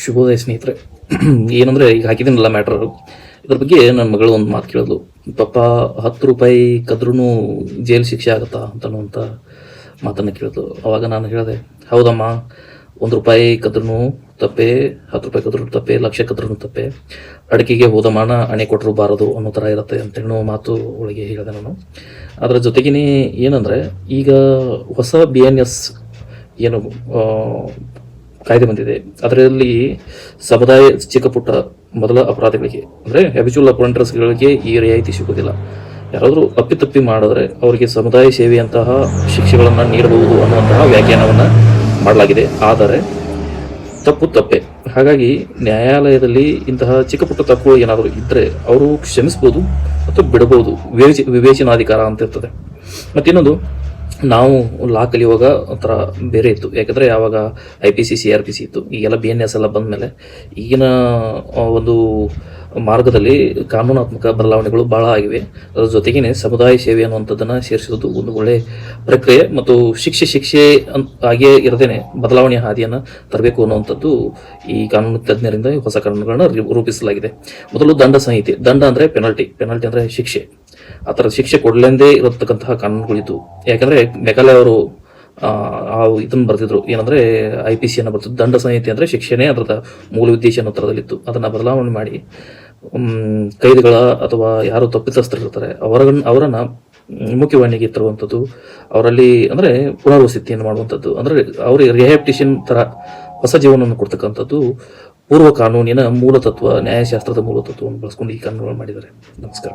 ಶುಭೋದಯ ಸ್ನೇಹಿತರೆ. ಏನಂದರೆ ಈಗ ಹಾಕಿದ್ದೀನಲ್ಲ ಮ್ಯಾಟ್ರು, ಇದ್ರ ಬಗ್ಗೆ ನನ್ನ ಮಗಳು ಒಂದು ಮಾತು ಕೇಳಿದ್ಲು. ಪಾಪ 10 ರೂಪಾಯಿ ಕದ್ರೂ ಜೈಲು ಶಿಕ್ಷೆ ಆಗುತ್ತಾ ಅಂತನ್ನುವಂಥ ಮಾತನ್ನು ಕೇಳಿದ್ಲು. ಅವಾಗ ನಾನು ಹೇಳಿದೆ, ಹೌದಮ್ಮ, 1 ರೂಪಾಯಿ ಕದ್ರೂ ತಪ್ಪೆ, 10 ರೂಪಾಯಿ ಕದ್ರೂ ತಪ್ಪೆ, ಲಕ್ಷ ಕದ್ರೂ ತಪ್ಪೆ, ಅಡಿಕೆಗೆ ಹೋದ ಮಾನ ಅಣೆ ಕೊಟ್ಟರು ಬಾರದು ಅನ್ನೋ ಥರ ಇರುತ್ತೆ ಅಂತೇಳೋ ಮಾತು ಒಳಗೆ ಹೇಳಿದೆ ನಾನು. ಅದರ ಜೊತೆಗೇ ಏನಂದರೆ, ಈಗ ಹೊಸ BNS ಏನು ಕಾಯ್ದೆ ಬಂದಿದೆ, ಅದರಲ್ಲಿ ಸಮುದಾಯ ಚಿಕ್ಕ ಪುಟ್ಟ ಮೊದಲ ಅಪರಾಧಗಳಿಗೆ ಅಂದರೆ ಹ್ಯಾಬಿಚುವಲ್ ಅಫೆಂಡರ್ಸ್ಗಳಿಗೆ ಈ ರಿಯಾಯಿತಿ ಸಿಗೋದಿಲ್ಲ. ಯಾರಾದರೂ ಅಪ್ಪಿತಪ್ಪಿ ಮಾಡಿದ್ರೆ ಅವರಿಗೆ ಸಮುದಾಯ ಸೇವೆಯಂತಹ ಶಿಕ್ಷೆಗಳನ್ನು ನೀಡಬಹುದು ಅನ್ನುವಂತಹ ವ್ಯಾಖ್ಯಾನವನ್ನು ಮಾಡಲಾಗಿದೆ. ಆದರೆ ತಪ್ಪು ತಪ್ಪೆ. ಹಾಗಾಗಿ ನ್ಯಾಯಾಲಯದಲ್ಲಿ ಇಂತಹ ಚಿಕ್ಕ ಪುಟ್ಟ ತಪ್ಪುಗಳು ಏನಾದರೂ ಇದ್ದರೆ ಅವರು ಕ್ಷಮಿಸ್ಬೋದು ಮತ್ತು ಬಿಡಬಹುದು. ವಿವೇಚನಾಧಿಕಾರ ಅಂತ ಇರ್ತದೆ. ಮತ್ತಿನ್ನೊಂದು, ನಾವು ಲಾ ಕಲಿಯುವಾಗ ಒಂಥರ ಬೇರೆ ಇತ್ತು. ಯಾಕಂದರೆ ಆವಾಗ IPC CRPC ಇತ್ತು. ಈಗೆಲ್ಲ BNS ಎಲ್ಲ ಬಂದ ಮೇಲೆ ಈಗಿನ ಒಂದು ಮಾರ್ಗದಲ್ಲಿ ಕಾನೂನಾತ್ಮಕ ಬದಲಾವಣೆಗಳು ಭಾಳ ಆಗಿವೆ. ಅದರ ಜೊತೆಗೇ ಸಮುದಾಯ ಸೇವೆ ಅನ್ನುವಂಥದ್ದನ್ನು ಸೇರಿಸೋದು ಒಂದು ಒಳ್ಳೆಯ ಪ್ರಕ್ರಿಯೆ ಮತ್ತು ಶಿಕ್ಷೆ ಹಾಗೇ ಇರದೇನೆ ಬದಲಾವಣೆಯ ಹಾದಿಯನ್ನು ತರಬೇಕು ಅನ್ನುವಂಥದ್ದು ಈ ಕಾನೂನು ತಜ್ಞರಿಂದ ಹೊಸ ಕಾನೂನುಗಳನ್ನ ರೂಪಿಸಲಾಗಿದೆ. ಮೊದಲು ದಂಡ ಸಂಹಿತೆ. ದಂಡ ಅಂದರೆ ಪೆನಾಲ್ಟಿ ಅಂದರೆ ಶಿಕ್ಷೆ. ಆ ಥರದ ಶಿಕ್ಷೆ ಕೊಡಲೆಂದೇ ಇರತಕ್ಕಂತಹ ಕಾನೂನುಗಳಿದ್ದು. ಯಾಕಂದರೆ ಮೆಕಾಲೆ ಅವರು ಇದನ್ನು ಬರೆದಿದ್ರು, ಏನಂದರೆ IPC ಬರ್ತಿದ್ದು. ದಂಡ ಸಂಹಿತೆ ಅಂದರೆ ಶಿಕ್ಷೆನೇ ಅದರದ ಮೂಲ ಉದ್ದೇಶ ಅನ್ನೋ ಥರದಲ್ಲಿತ್ತು. ಅದನ್ನು ಬದಲಾವಣೆ ಮಾಡಿ ಕೈದಿಗಳ ಅಥವಾ ಯಾರು ತಪ್ಪಿತಸ್ಥರಿರ್ತಾರೆ ಅವರನ್ನು ಮುಖ್ಯವಾಹಿನಿಗೆ ತರುವಂಥದ್ದು, ಅವರಲ್ಲಿ ಅಂದರೆ ಪುನರ್ವಸತಿಯನ್ನು ಮಾಡುವಂಥದ್ದು, ಅಂದರೆ ಅವರಿಗೆ ರಿಹ್ಯಾಬಿಟೇಷನ್ ಥರ ಹೊಸ ಜೀವನವನ್ನು ಕೊಡ್ತಕ್ಕಂಥದ್ದು ಪೂರ್ವ ಕಾನೂನಿನ ಮೂಲತತ್ವ, ನ್ಯಾಯಶಾಸ್ತ್ರದ ಮೂಲತತ್ವವನ್ನು ಬಳಸ್ಕೊಂಡು ಈ ಕಾನೂನುಗಳು ಮಾಡಿದ್ದಾರೆ. ನಮಸ್ಕಾರ.